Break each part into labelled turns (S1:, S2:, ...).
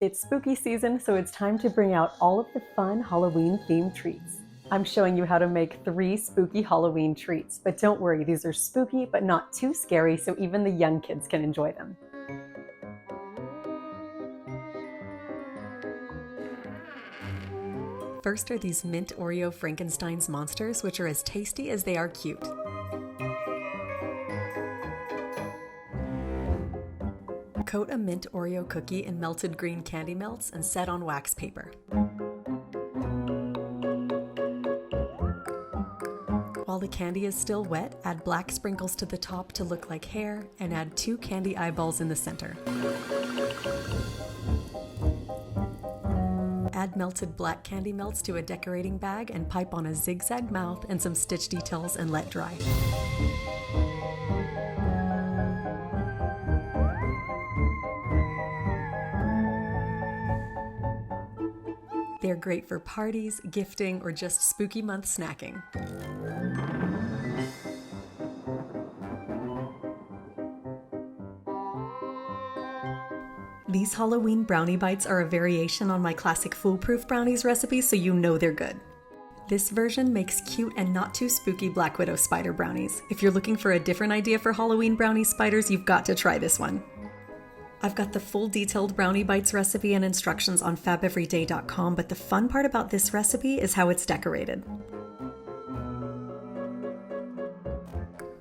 S1: It's spooky season, so it's time to bring out all of the fun Halloween-themed treats. I'm showing you how to make 3 spooky Halloween treats, but don't worry, these are spooky but not too scary, so even the young kids can enjoy them. First are these mint Oreo Frankenstein's monsters, which are as tasty as they are cute. Coat a mint Oreo cookie in melted green candy melts and set on wax paper. While the candy is still wet, add black sprinkles to the top to look like hair, and add 2 candy eyeballs in the center. Add melted black candy melts to a decorating bag and pipe on a zigzag mouth and some stitch details and let dry. They're great for parties, gifting, or just spooky month snacking. These Halloween brownie bites are a variation on my classic foolproof brownies recipe, so you know they're good. This version makes cute and not too spooky Black Widow spider brownies. If you're looking for a different idea for Halloween brownie spiders, you've got to try this one. I've got the full detailed brownie bites recipe and instructions on fabeveryday.com, but the fun part about this recipe is how it's decorated.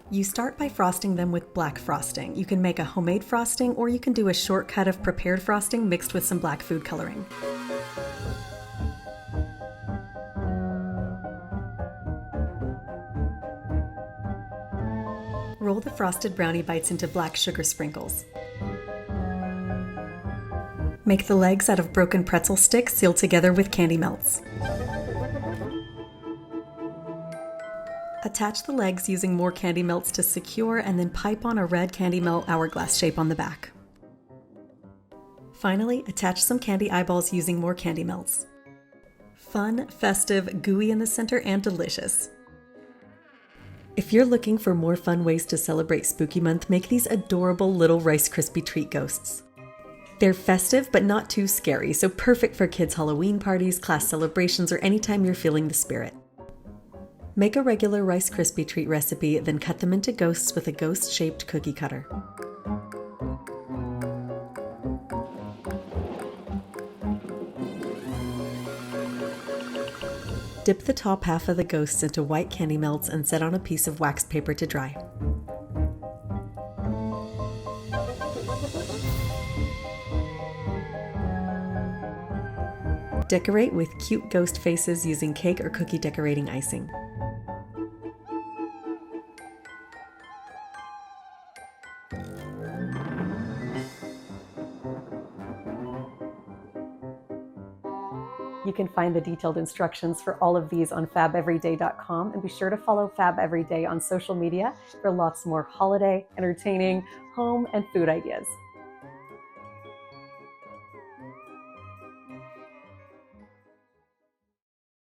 S1: You start by frosting them with black frosting. You can make a homemade frosting, or you can do a shortcut of prepared frosting mixed with some black food coloring. Roll the frosted brownie bites into black sugar sprinkles. Make the legs out of broken pretzel sticks sealed together with candy melts. Attach the legs using more candy melts to secure, and then pipe on a red candy melt hourglass shape on the back. Finally, attach some candy eyeballs using more candy melts. Fun, festive, gooey in the center, and delicious. If you're looking for more fun ways to celebrate Spooky Month, make these adorable little Rice Krispie treat ghosts. They're festive but not too scary, so perfect for kids' Halloween parties, class celebrations, or anytime you're feeling the spirit. Make a regular Rice Krispie treat recipe, then cut them into ghosts with a ghost-shaped cookie cutter. Dip the top half of the ghosts into white candy melts and set on a piece of wax paper to dry. Decorate with cute ghost faces using cake or cookie decorating icing. You can find the detailed instructions for all of these on fabeveryday.com, and be sure to follow Fab Everyday on social media for lots more holiday, entertaining, home, and food ideas.